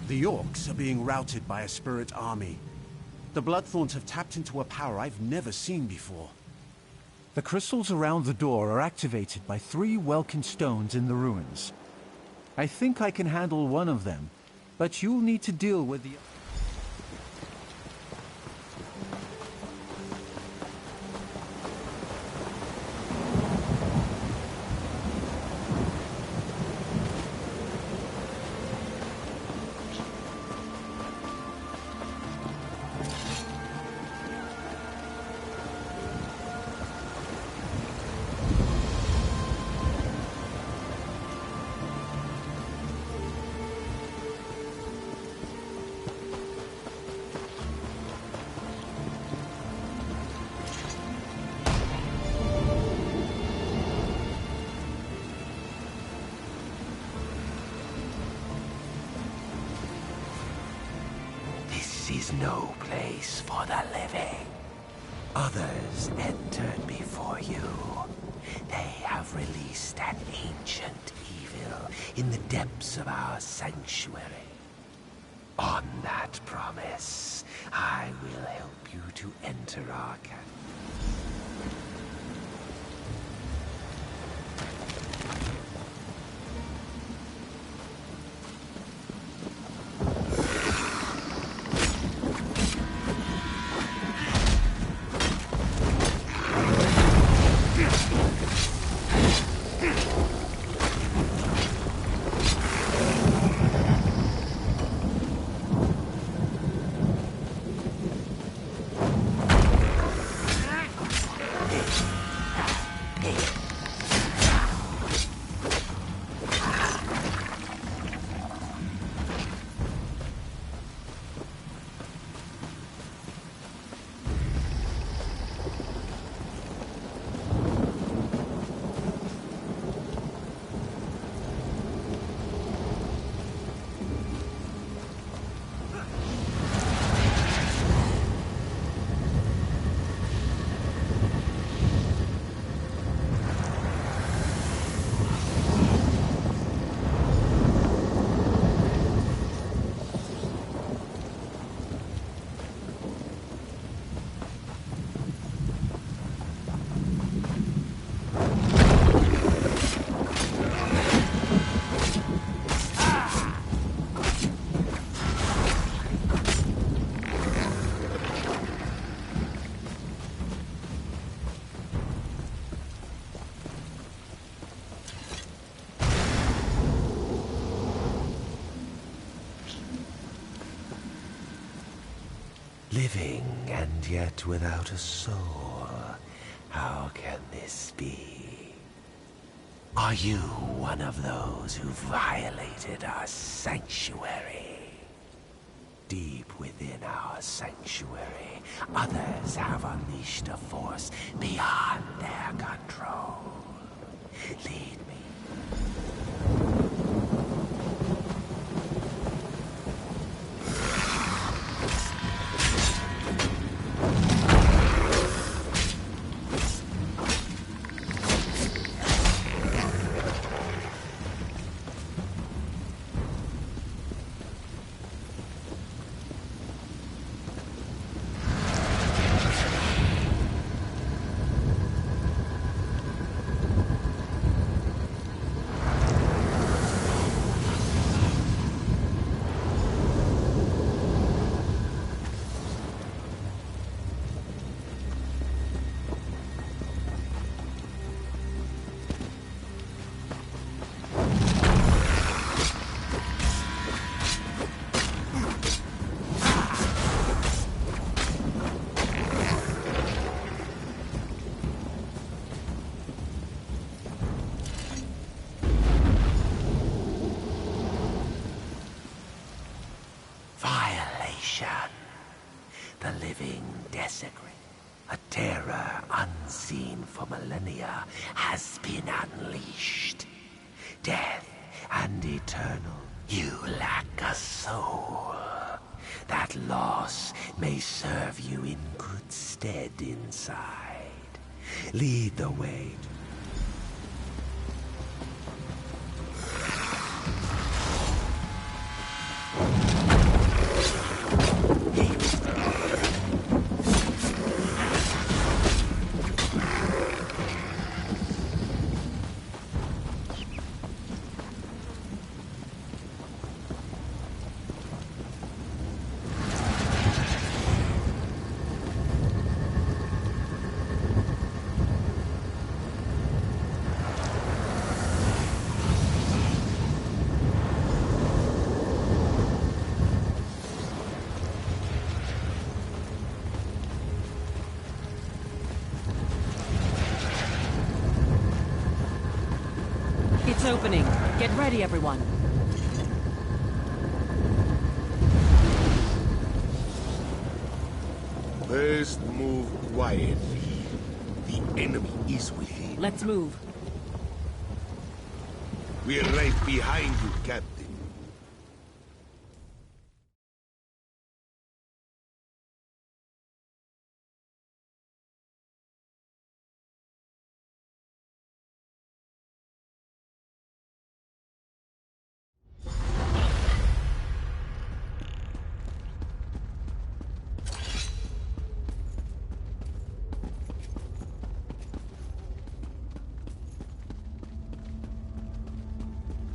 The Orcs are being routed by a spirit army. The Bloodthorns have tapped into a power I've never seen before. The crystals around the door are activated by 3 Welkin stones in the ruins. I think I can handle one of them, but you'll need to deal with the... This is no place for the living. Others entered before you. They have released an ancient evil in the depths of our sanctuary. On that promise, I will help you to enter our camp. Living and yet without a soul. How can this be? Are you one of those who violated our sanctuary? Deep within our sanctuary, others have unleashed a force beyond their control. Lead me. The living desecrate. A terror unseen for millennia has been unleashed. Death and eternal. You lack a soul. That loss may serve you in good stead inside. Lead the way. opening. Get ready, everyone. First move quietly. The enemy is within. Let's move. We're right behind you, Captain.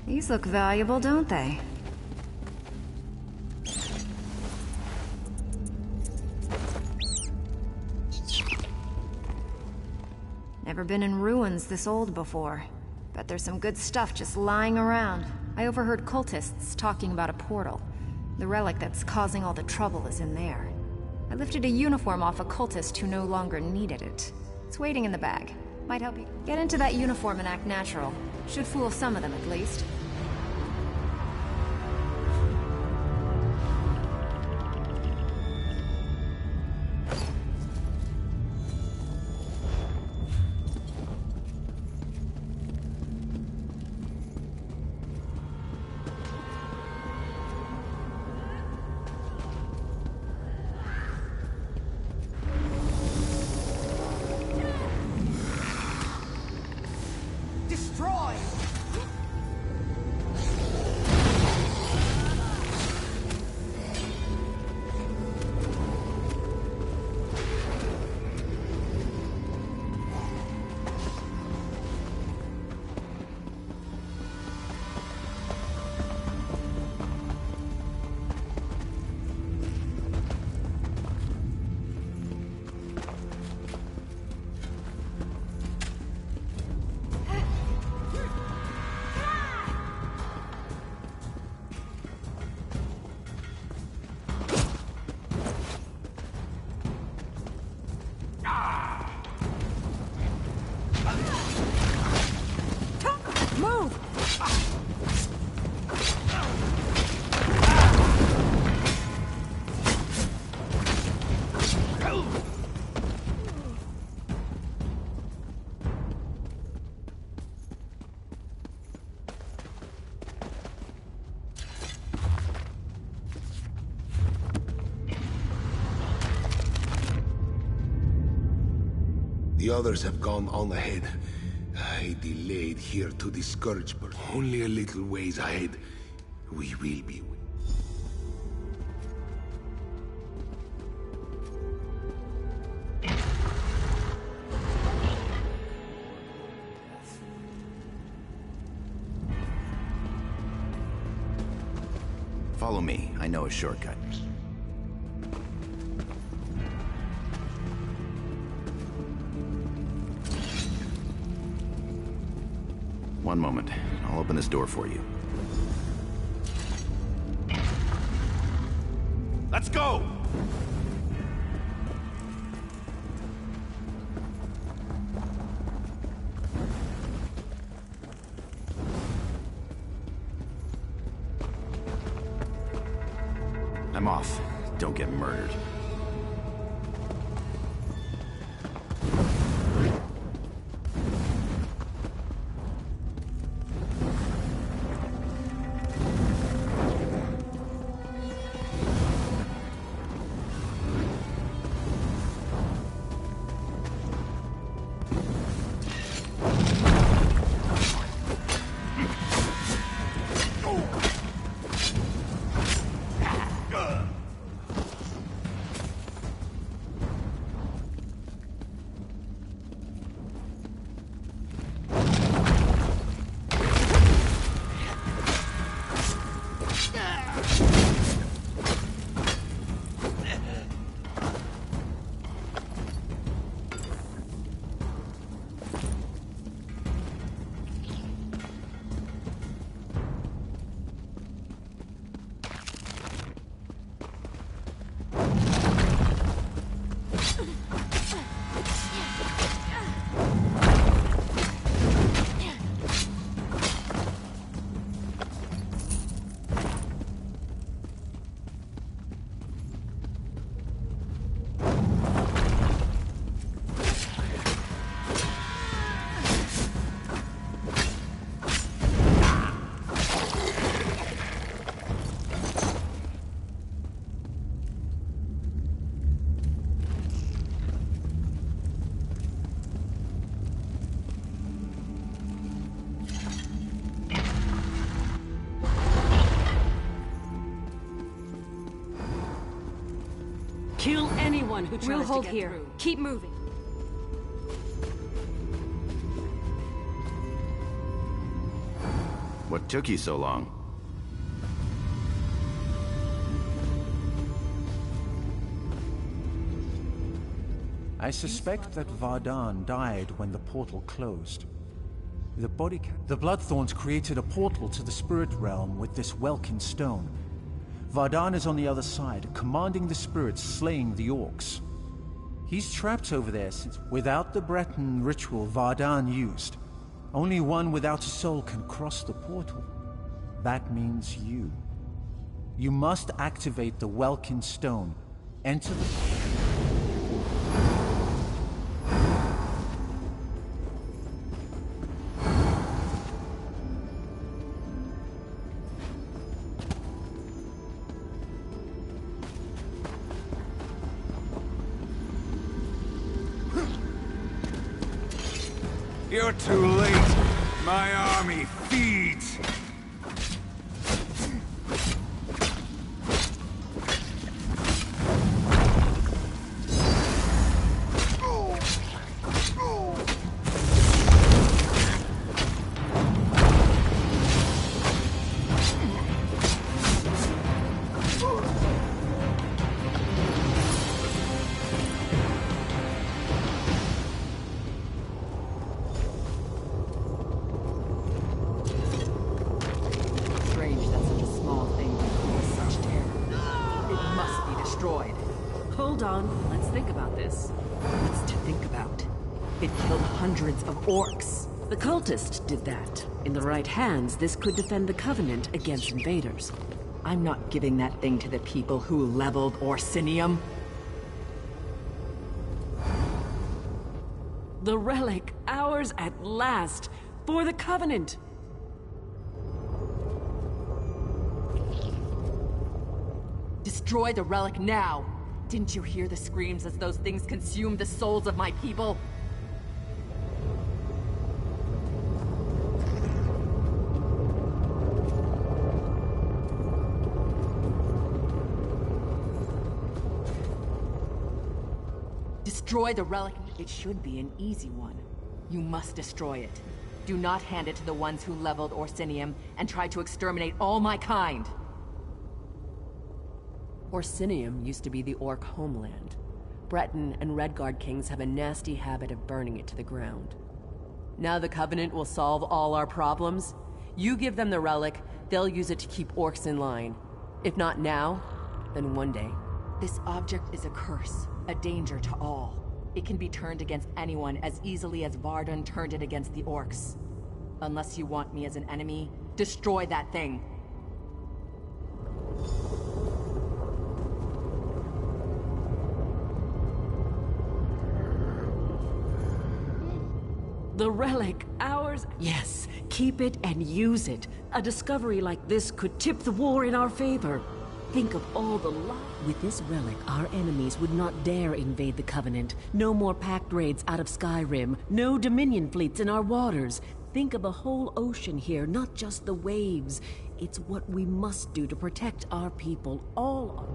These look valuable, don't they? Never been in ruins this old before. Bet there's some good stuff just lying around. I overheard cultists talking about a portal. The relic that's causing all the trouble is in there. I lifted a uniform off a cultist who no longer needed it. It's waiting in the bag. Might help you. Get into that uniform and act natural. Should fool some of them at least. The others have gone on ahead. I delayed here to discourage, but only a little ways ahead. We will be. Follow me. I know a shortcut. One moment. I'll open this door for you. Let's go! I'm off. Don't get murdered. Kill anyone who tries We'll hold to get here. through. Keep moving. What took you so long? I suspect that Vardan died when the portal closed. The Bloodthorns created a portal to the spirit realm with this Welkin stone. Vardan is on the other side, commanding the spirits slaying the Orcs. He's trapped over there since without the Breton ritual Vardan used, only one without a soul can cross the portal. That means you. You must activate the Welkin stone, enter the... You're too late. My army feeds. Hold on, let's think about this. What's to think about? It killed hundreds of orcs. The cultist did that. In the right hands, this could defend the Covenant against invaders. I'm not giving that thing to the people who leveled Orsinium. The relic, ours at last, for the Covenant! Destroy the relic now! Didn't you hear the screams as those things consumed the souls of my people? Destroy the relic. It should be an easy one. You must destroy it. Do not hand it to the ones who leveled Orsinium and tried to exterminate all my kind. Orsinium used to be the Orc homeland. Breton and Redguard kings have a nasty habit of burning it to the ground. Now the Covenant will solve all our problems. You give them the relic, they'll use it to keep Orcs in line. If not now, then one day. This object is a curse, a danger to all. It can be turned against anyone as easily as Vardan turned it against the Orcs. Unless you want me as an enemy, destroy that thing. The relic, ours. Yes, keep it and use it. A discovery like this could tip the war in our favor. Think of all the lives. With this relic, our enemies would not dare invade the Covenant. No more pact raids out of Skyrim. No Dominion fleets in our waters. Think of a whole ocean here, not just the waves. It's what we must do to protect our people, all.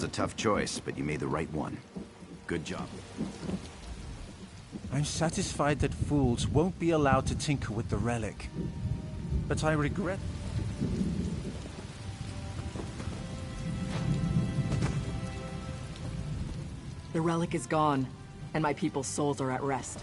was a tough choice, but you made the right one. Good job. I'm satisfied that fools won't be allowed to tinker with the relic. But I regret... The relic is gone, and my people's souls are at rest.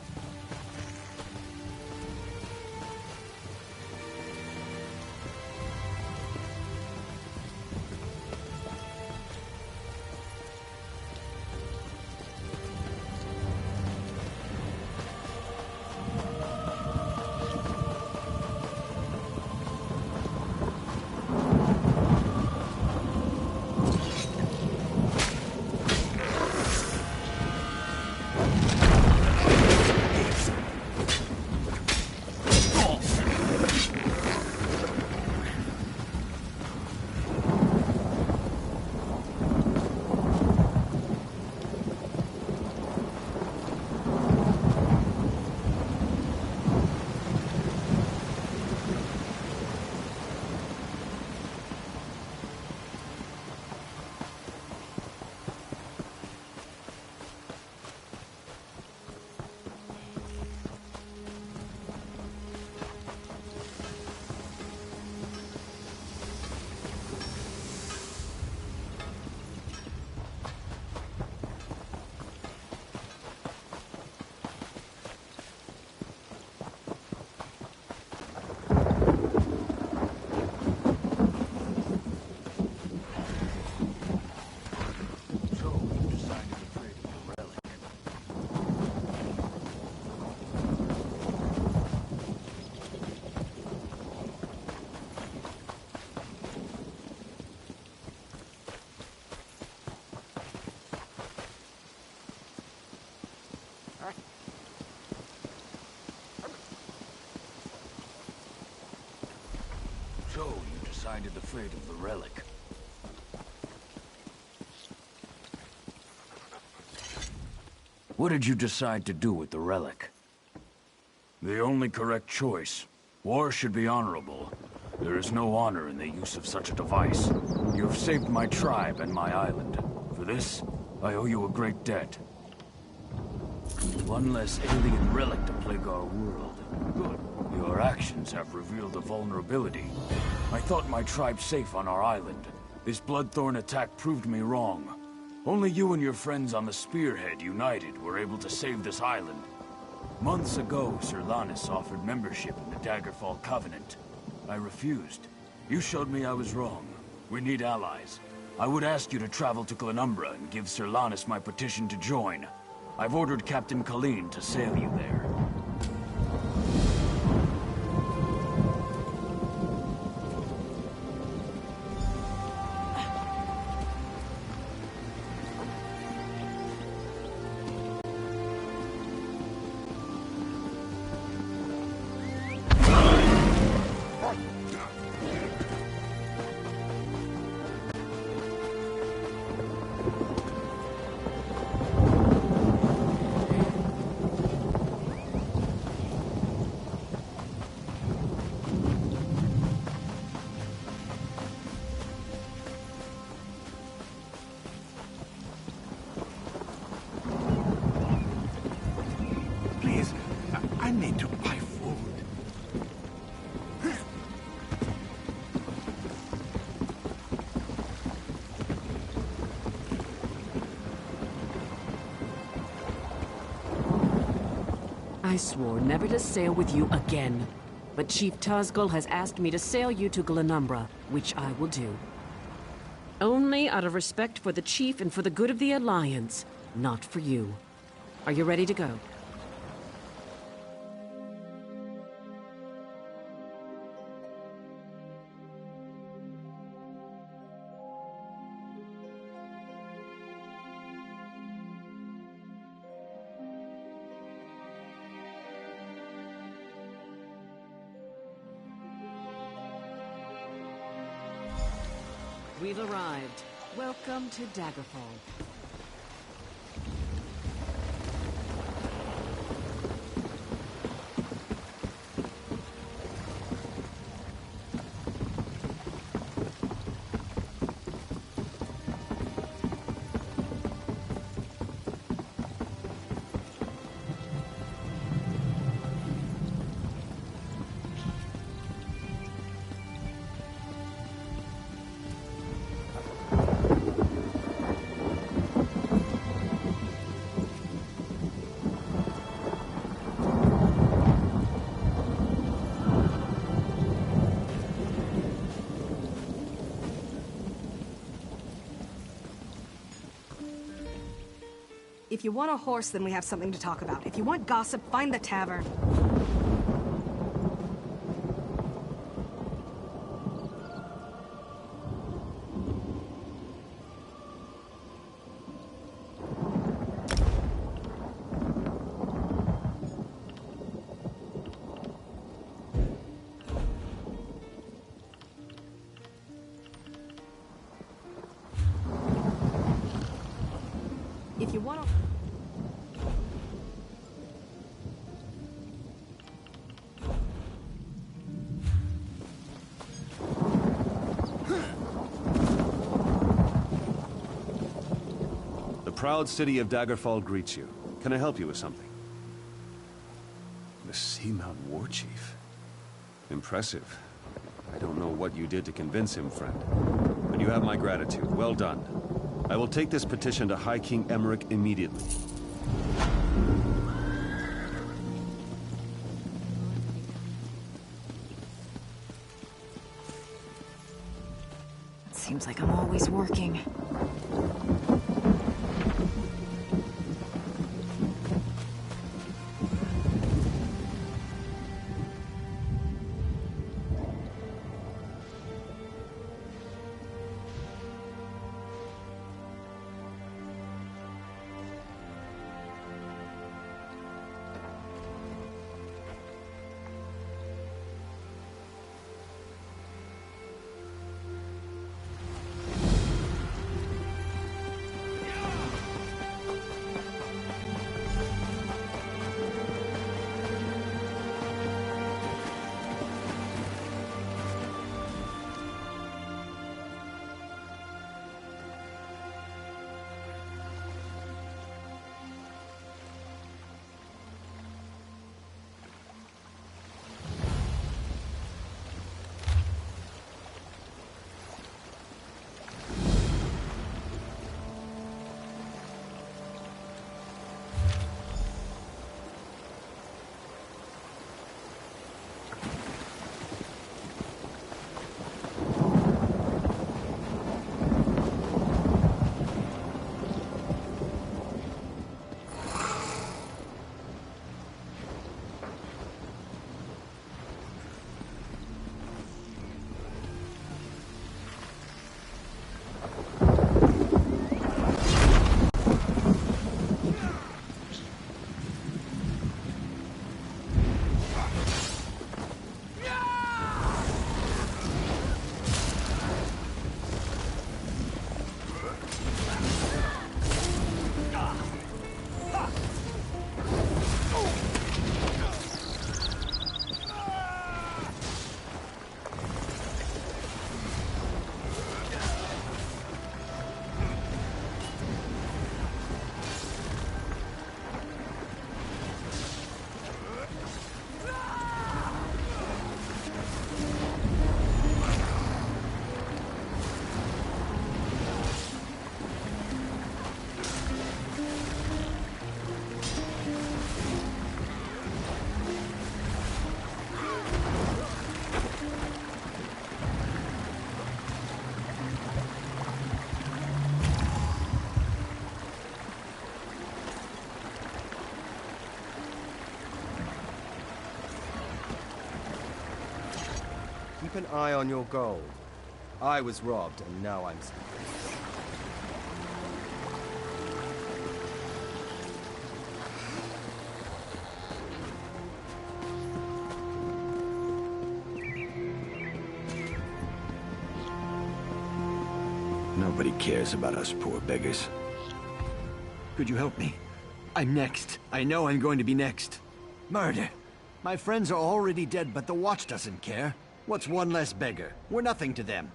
So, you decided the fate of the relic. What did you decide to do with the relic? The only correct choice. War should be honorable. There is no honor in the use of such a device. You have saved my tribe and my island. For this, I owe you a great debt. One less alien relic to plague our world. Good. Your actions have revealed a vulnerability. I thought my tribe safe on our island. This Bloodthorn attack proved me wrong. Only you and your friends on the Spearhead united were able to save this island. Months ago, Sir Lannis offered membership in the Daggerfall Covenant. I refused. You showed me I was wrong. We need allies. I would ask you to travel to Glenumbra and give Sir Lannis my petition to join. I've ordered Captain Colleen to sail you there. I need to buy food. I swore never to sail with you again. But Chief Tuzgul has asked me to sail you to Glenumbra, which I will do. Only out of respect for the Chief and for the good of the Alliance, not for you. Are you ready to go? We've arrived. Welcome to Daggerfall. If you want a horse, then we have something to talk about. If you want gossip, find the tavern. If you want to... The proud city of Daggerfall greets you. Can I help you with something? The Seamount War Chief. Impressive. I don't know what you did to convince him, friend. But you have my gratitude. Well done. I will take this petition to High King Emmerich immediately. It seems like I'm always working. Keep an eye on your gold. I was robbed, and now I'm... Nobody cares about us poor beggars. Could you help me? I'm next. I know I'm going to be next. Murder. My friends are already dead, but the Watch doesn't care. What's one less beggar? We're nothing to them.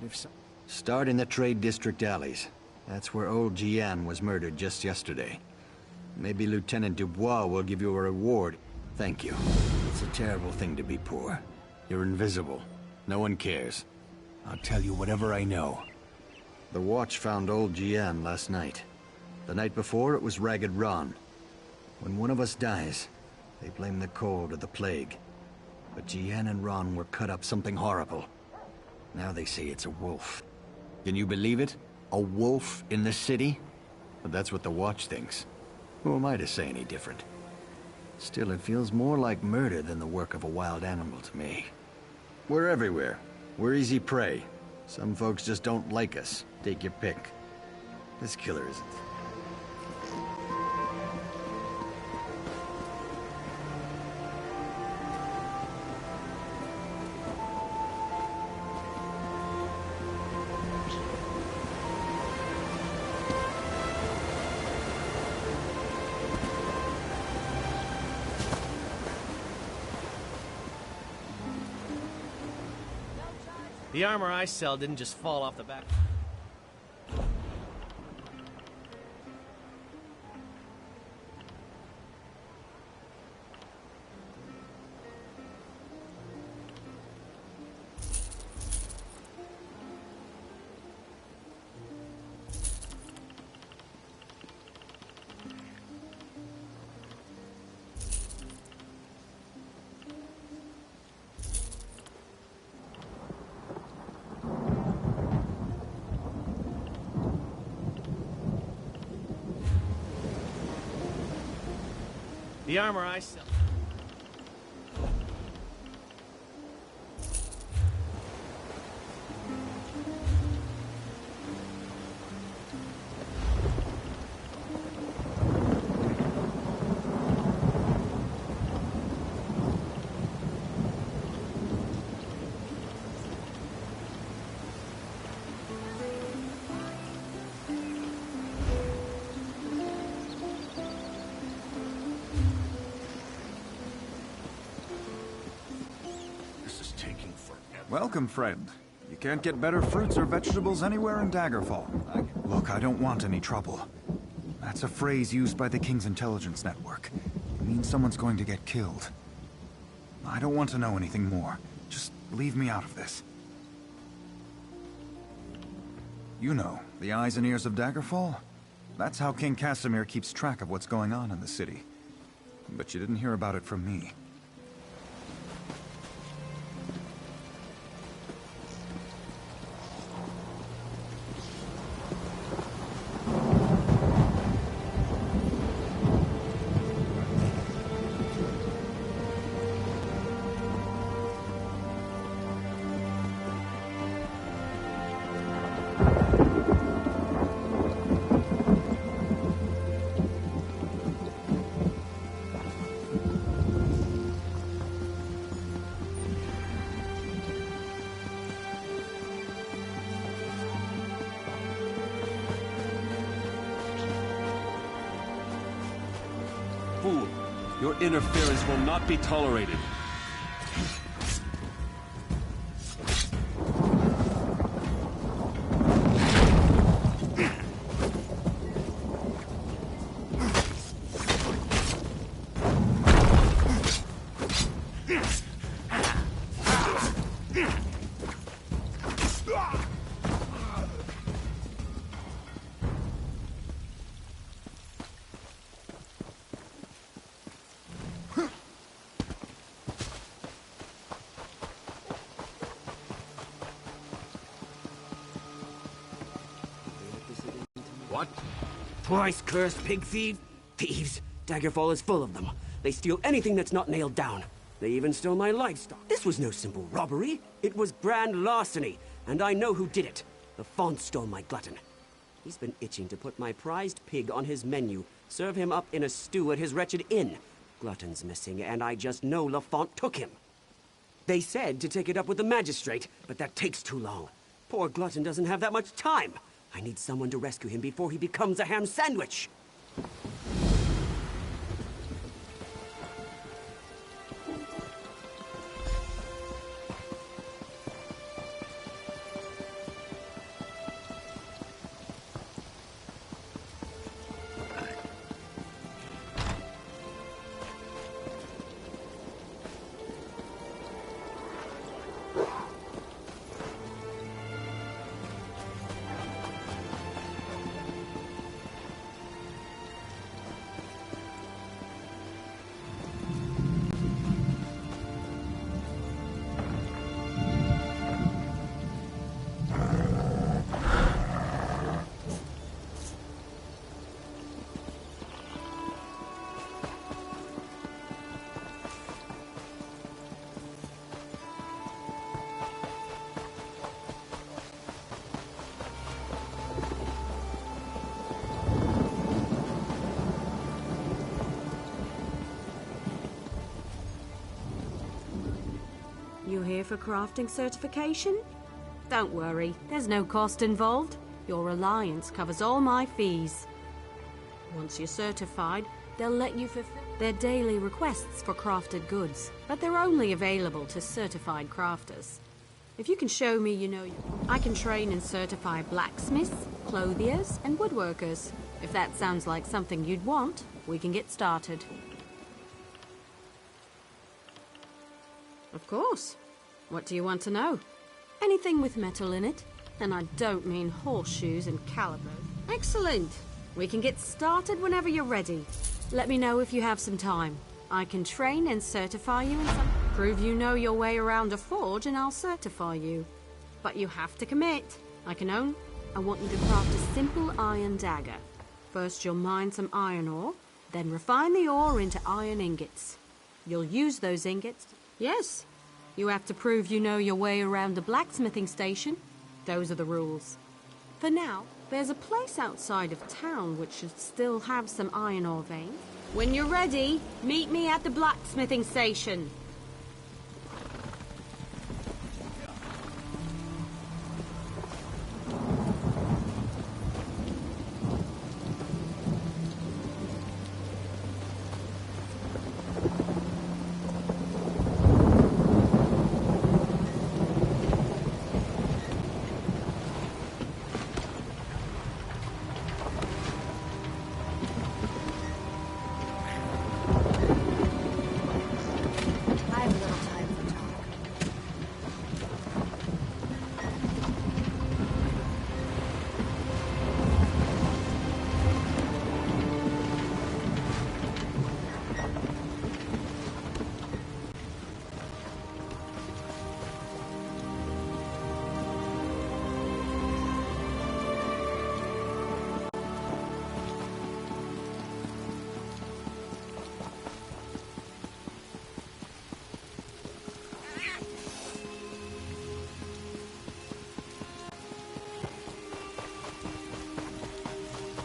If so... Start in the Trade District alleys. That's where old Jian was murdered just yesterday. Maybe Lieutenant Dubois will give you a reward. Thank you. It's a terrible thing to be poor. You're invisible. No one cares. I'll tell you whatever I know. The Watch found old Jian last night. The night before, it was Ragged Ron. When one of us dies, they blame the cold or the plague. But Jian and Ron were cut up something horrible. Now they say it's a wolf. Can you believe it? A wolf in the city? But that's what the Watch thinks. Who am I to say any different? Still, it feels more like murder than the work of a wild animal to me. We're everywhere. We're easy prey. Some folks just don't like us. Take your pick. This killer isn't. The armor I sell didn't just fall off the back. The armor I sell. Welcome, friend. You can't get better fruits or vegetables anywhere in Daggerfall. Look, I don't want any trouble. That's a phrase used by the King's intelligence network. It means someone's going to get killed. I don't want to know anything more. Just leave me out of this. You know, the eyes and ears of Daggerfall? That's how King Casimir keeps track of what's going on in the city. But you didn't hear about it from me. Fool, your interference will not be tolerated. What? Twice cursed pig thief? Thieves. Daggerfall is full of them. They steal anything that's not nailed down. They even stole my livestock. This was no simple robbery. It was grand larceny, and I know who did it. The Font stole my glutton. He's been itching to put my prized pig on his menu, serve him up in a stew at his wretched inn. Glutton's missing, and I just know Lafont took him. They said to take it up with the magistrate, but that takes too long. Poor Glutton doesn't have that much time. I need someone to rescue him before he becomes a ham sandwich. You here for crafting certification? Don't worry, there's no cost involved. Your alliance covers all my fees. Once you're certified, they'll let you fulfill their daily requests for crafted goods, but they're only available to certified crafters. If you can show me I can train and certify blacksmiths, clothiers, and woodworkers. If that sounds like something you'd want, we can get started. Of course. What do you want to know? Anything with metal in it. And I don't mean horseshoes and calibers. Excellent! We can get started whenever you're ready. Let me know if you have some time. I can train and certify you in some... Prove you know your way around a forge and I'll certify you. But you have to commit. I want you to craft a simple iron dagger. First you'll mine some iron ore, then refine the ore into iron ingots. You'll use those ingots... Yes. You have to prove you know your way around a blacksmithing station. Those are the rules. For now, there's a place outside of town which should still have some iron ore veins. When you're ready, meet me at the blacksmithing station.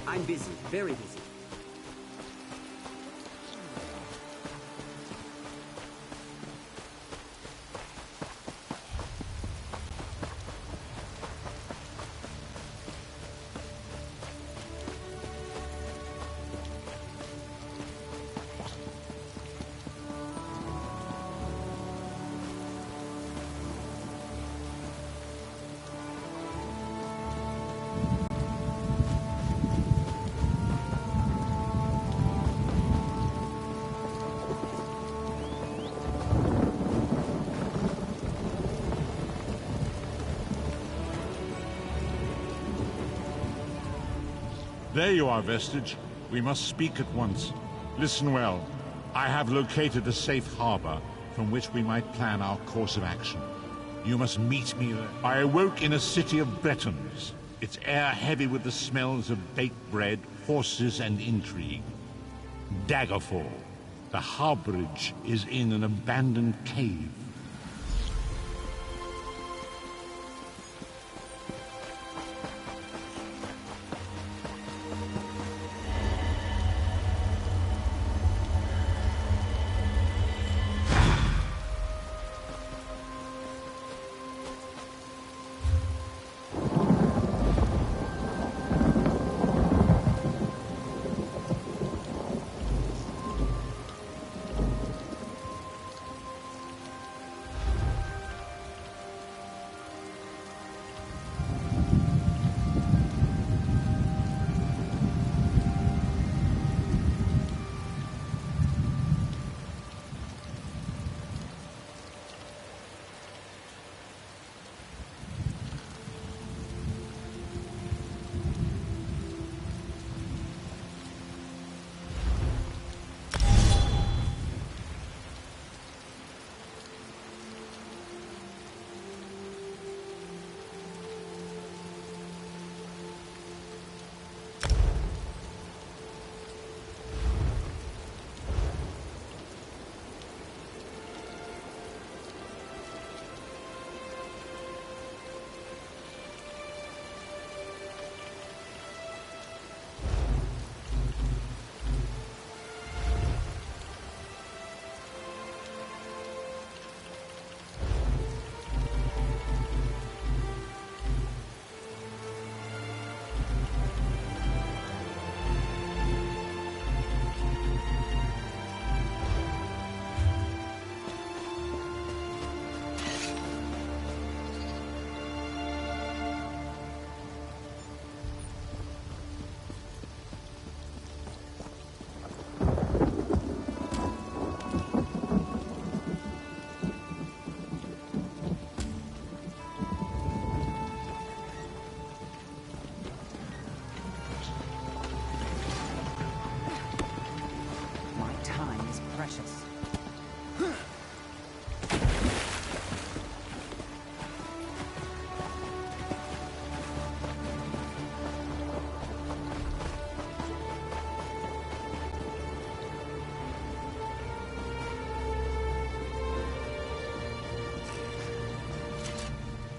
I'm busy, very busy. There you are, Vestige. We must speak at once. Listen well. I have located a safe harbor from which we might plan our course of action. You must meet me there. I awoke in a city of Bretons, its air heavy with the smells of baked bread, horses, and intrigue. Daggerfall. The harborage is in an abandoned cave.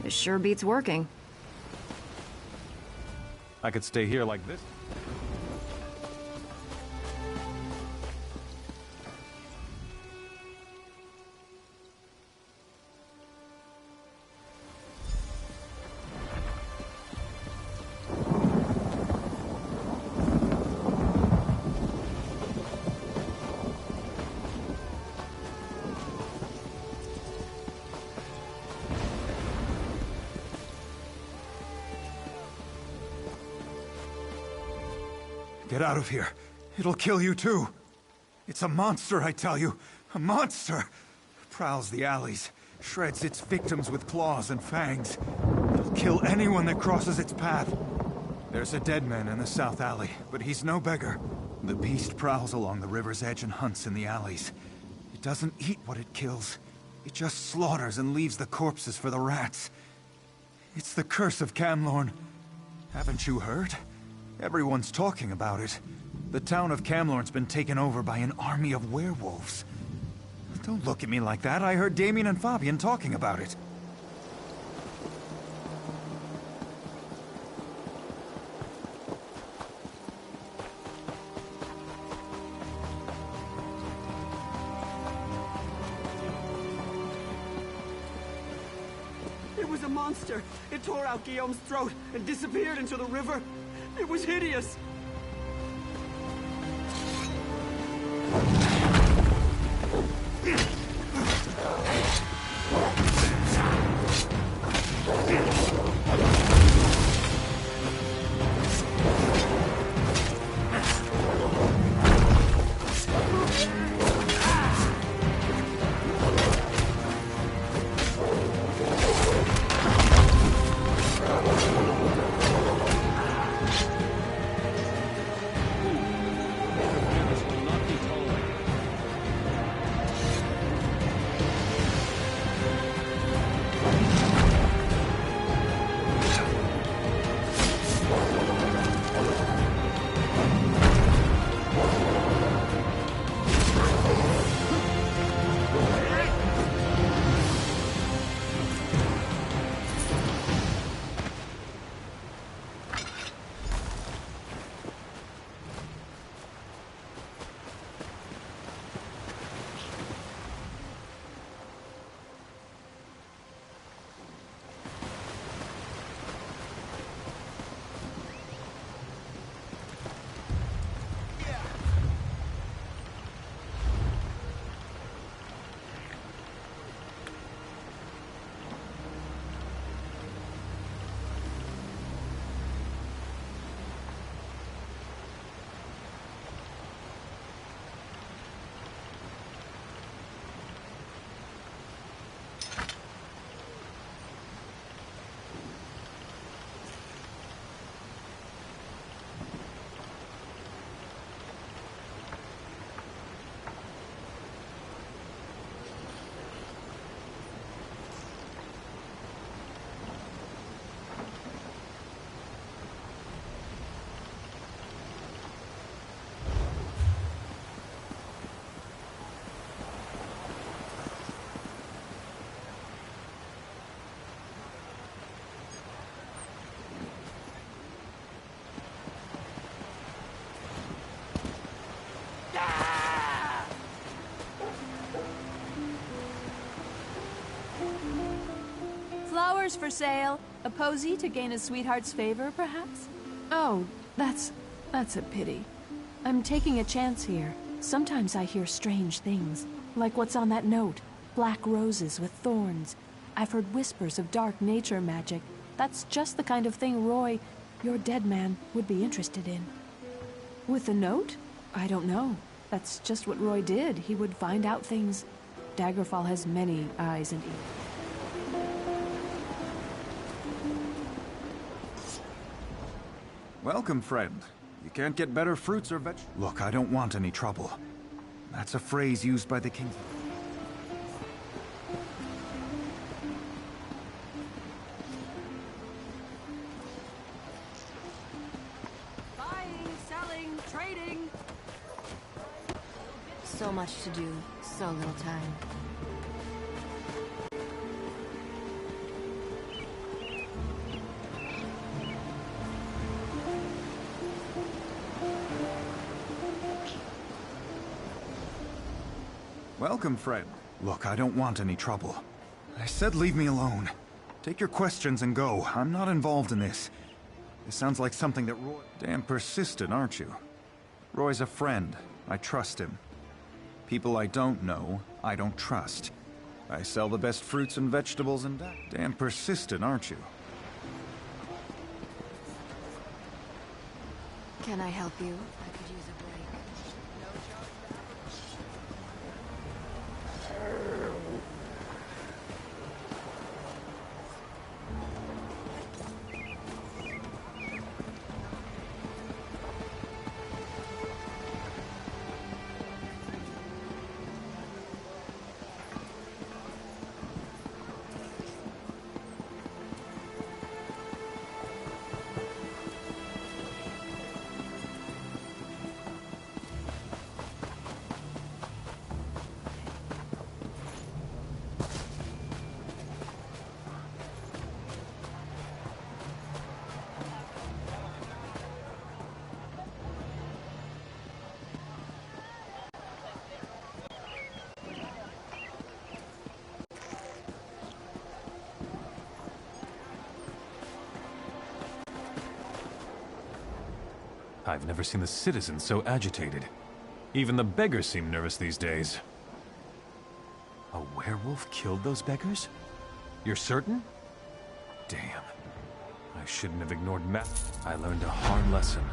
This sure beats working. I could stay here like this. Get out of here. It'll kill you too. It's a monster, I tell you. A monster! Prowls the alleys, shreds its victims with claws and fangs. It'll kill anyone that crosses its path. There's a dead man in the south alley, but he's no beggar. The beast prowls along the river's edge and hunts in the alleys. It doesn't eat what it kills. It just slaughters and leaves the corpses for the rats. It's the curse of Camlorn. Haven't you heard? Everyone's talking about it. The town of Camlorn's been taken over by an army of werewolves. Don't look at me like that. I heard Damien and Fabian talking about it. It was a monster. It tore out Guillaume's throat and disappeared into the river. It was hideous. Flowers for sale. A posy to gain a sweetheart's favor, perhaps? Oh, that's a pity. I'm taking a chance here. Sometimes I hear strange things, like what's on that note. Black roses with thorns. I've heard whispers of dark nature magic. That's just the kind of thing Roy, your dead man, would be interested in. With the note? I don't know. That's just what Roy did. He would find out things. Daggerfall has many eyes and ears. Welcome, friend. You can't get better fruits or vegetables. Look, I don't want any trouble. That's a phrase used by the kings. Buying, selling, trading. So much to do, so little time. Welcome, friend. Look, I don't want any trouble. I said leave me alone. Take your questions and go. I'm not involved in this. This sounds like something that Roy... Damn persistent, aren't you? Roy's a friend. I trust him. People I don't know, I don't trust. I sell the best fruits and vegetables and... Damn persistent, aren't you? Can I help you? I could use a break. I've never seen the citizens so agitated. Even the beggars seem nervous these days. A werewolf killed those beggars? You're certain? Damn. I shouldn't have ignored I learned a hard lesson.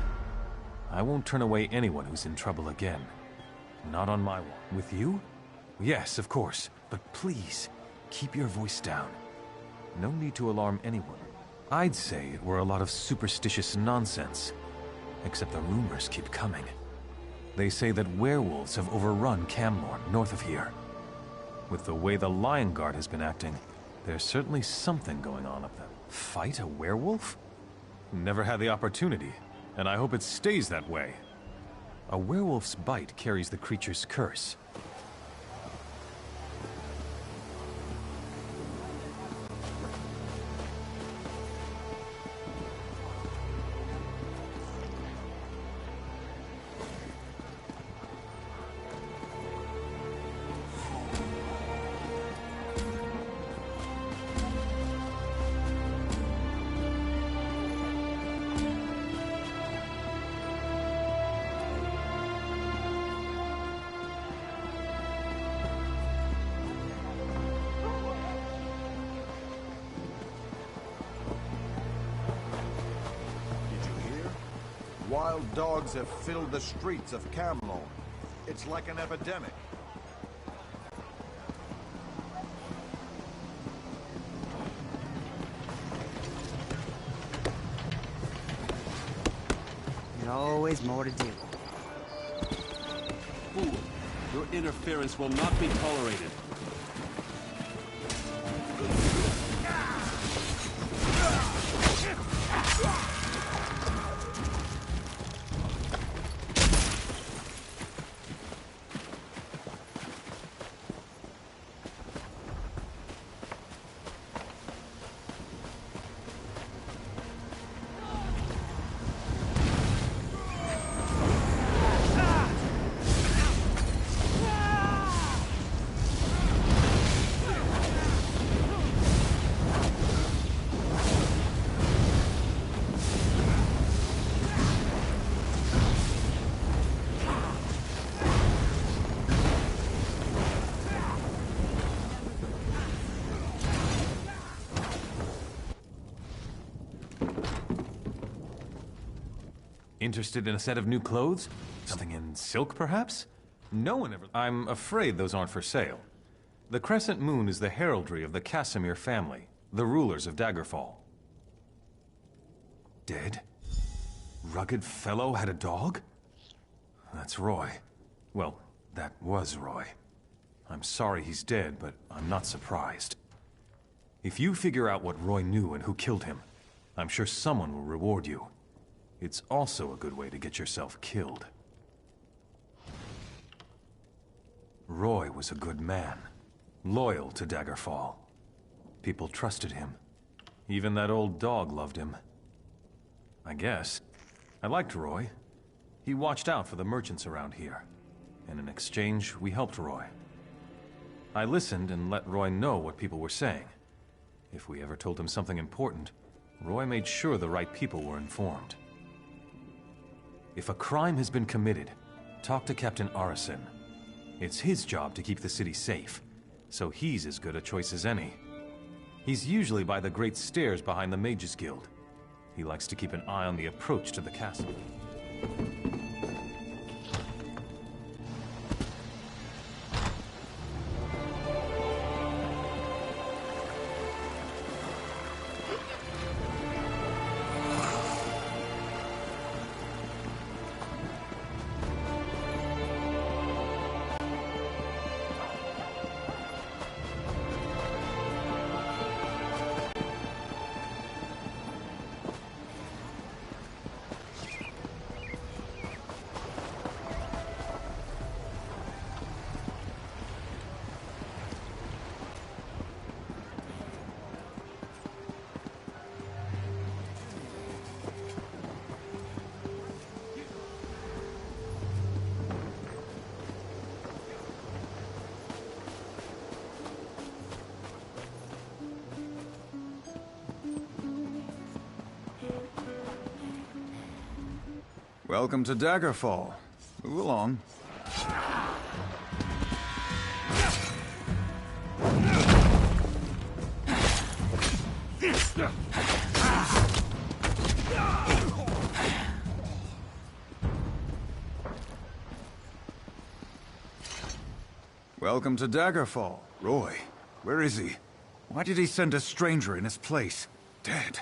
I won't turn away anyone who's in trouble again. Not on my watch. With you? Yes, of course. But please, keep your voice down. No need to alarm anyone. I'd say it were a lot of superstitious nonsense. Except the rumors keep coming. They say that werewolves have overrun Camlorn, north of here. With the way the Lion Guard has been acting, there's certainly something going on up there. Fight a werewolf? Never had the opportunity, and I hope it stays that way. A werewolf's bite carries the creature's curse. Wild dogs have filled the streets of Camlorn. It's like an epidemic. There's always more to do. Fool! Your interference will not be tolerated. Interested in a set of new clothes? Something in silk, perhaps? No one ever... I'm afraid those aren't for sale. The Crescent Moon is the heraldry of the Casimir family, the rulers of Daggerfall. Dead? Rugged fellow had a dog? That's Roy. Well, that was Roy. I'm sorry he's dead, but I'm not surprised. If you figure out what Roy knew and who killed him, I'm sure someone will reward you. It's also a good way to get yourself killed. Roy was a good man, loyal to Daggerfall. People trusted him. Even that old dog loved him. I guess. I liked Roy. He watched out for the merchants around here. And in exchange, we helped Roy. I listened and let Roy know what people were saying. If we ever told him something important, Roy made sure the right people were informed. If a crime has been committed, talk to Captain Arison. It's his job to keep the city safe, so he's as good a choice as any. He's usually by the great stairs behind the Mages Guild. He likes to keep an eye on the approach to the castle. Welcome to Daggerfall. Move along. Welcome to Daggerfall. Roy, where is he? Why did he send a stranger in his place? Dead.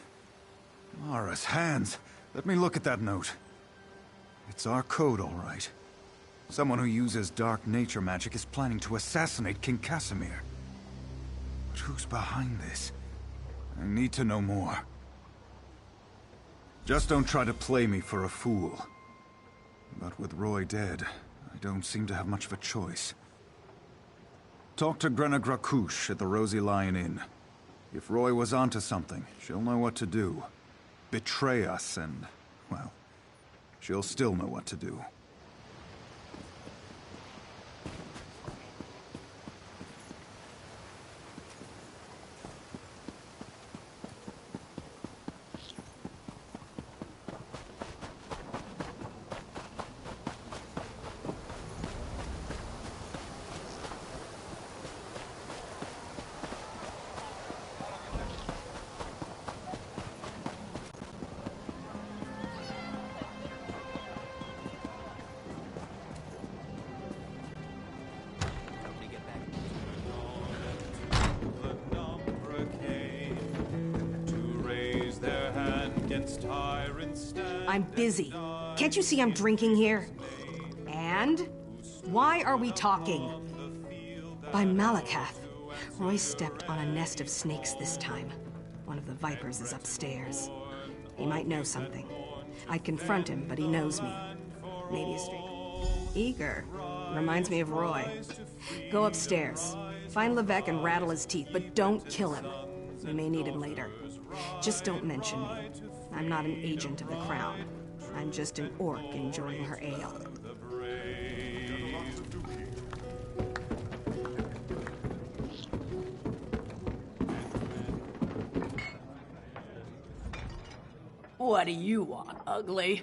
Mara's hands. Let me look at that note. It's our code, all right. Someone who uses dark nature magic is planning to assassinate King Casimir. But who's behind this? I need to know more. Just don't try to play me for a fool. But with Roy dead, I don't seem to have much of a choice. Talk to Grenna Grakush at the Rosy Lion Inn. If Roy was onto something, she'll know what to do. Betray us and, well, she'll still know what to do. I'm busy. Can't you see I'm drinking here? And? Why are we talking? By Malakath. Roy stepped on a nest of snakes this time. One of the vipers is upstairs. He might know something. I'd confront him, but he knows me. Maybe a stranger. Eager. Reminds me of Roy. Go upstairs. Find Levesque and rattle his teeth, but don't kill him. We may need him later. Just don't mention me. I'm not an agent of the Crown. I'm just an orc enjoying her ale. What do you want, ugly?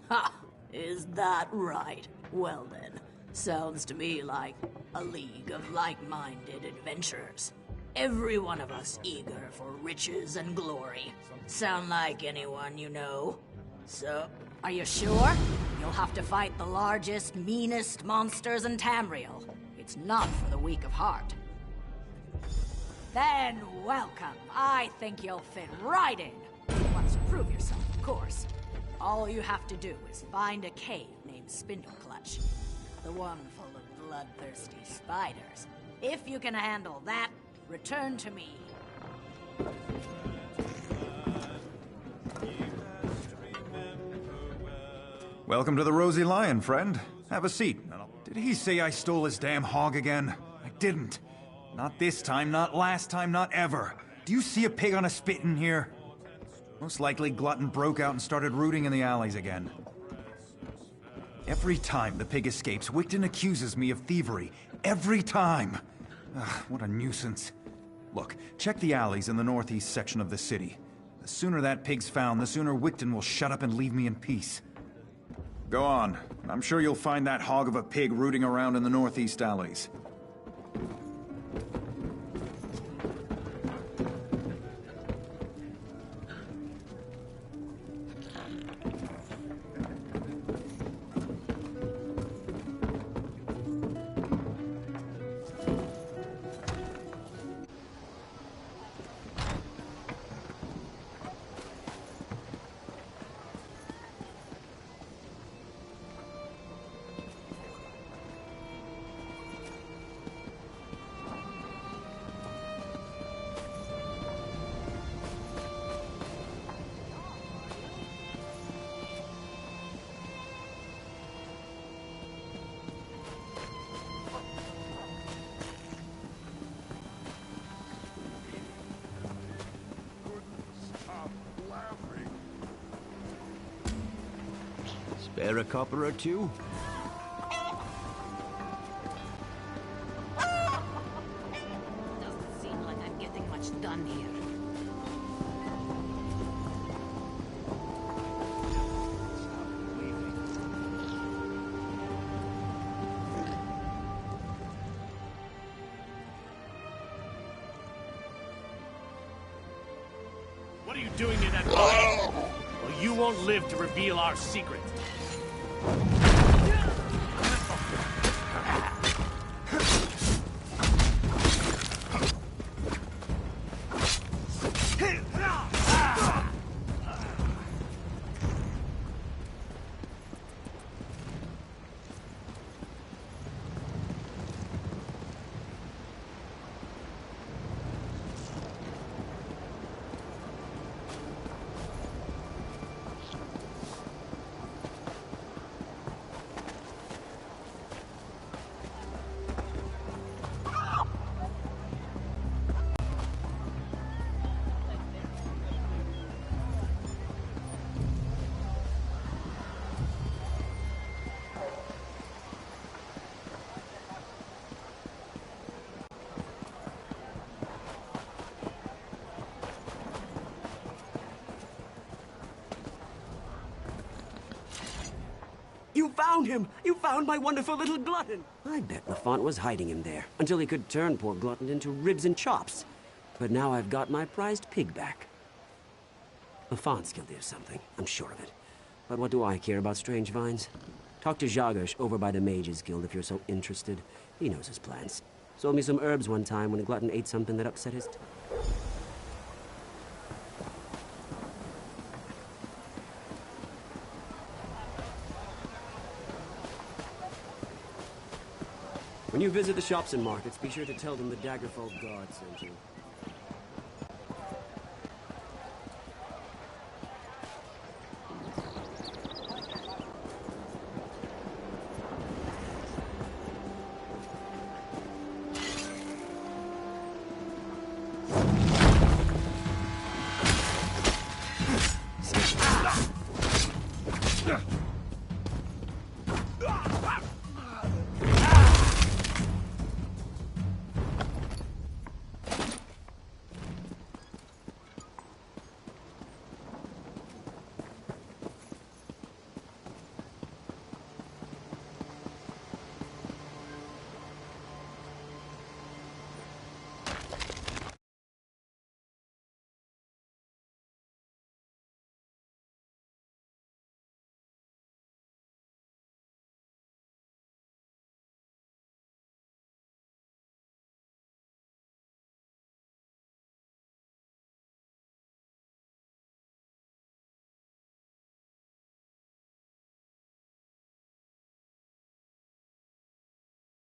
Ha! Is that right? Well then, sounds to me like a league of like-minded adventurers. Every one of us eager for riches and glory. Sound like anyone you know? So, are you sure? You'll have to fight the largest, meanest monsters in Tamriel. It's not for the weak of heart. Then welcome. I think you'll fit right in. Once you prove yourself, of course. All you have to do is find a cave named Spindleclutch. The one full of bloodthirsty spiders. If you can handle that, return to me. Welcome to the Rosy Lion, friend. Have a seat. Did he say I stole his damn hog again? I didn't. Not this time, not last time, not ever. Do you see a pig on a spit in here? Most likely Glutton broke out and started rooting in the alleys again. Every time the pig escapes, Wigton accuses me of thievery. Every time! Ugh, what a nuisance. Look, check the alleys in the northeast section of the city. The sooner that pig's found, the sooner Wigton will shut up and leave me in peace. Go on. I'm sure you'll find that hog of a pig rooting around in the northeast alleys. Spare a copper or two? Doesn't seem like I'm getting much done here. What are you doing near that body? Well, you won't live to reveal our secret. You found him! You found my wonderful little glutton! I bet Lafont was hiding him there, until he could turn poor glutton into ribs and chops. But now I've got my prized pig back. Lafont's guilty of something, I'm sure of it. But what do I care about strange vines? Talk to Jagosh over by the Mages Guild if you're so interested. He knows his plans. Sold me some herbs one time when a glutton ate something that upset his... When you visit the shops and markets, be sure to tell them the Daggerfall Guard sent you.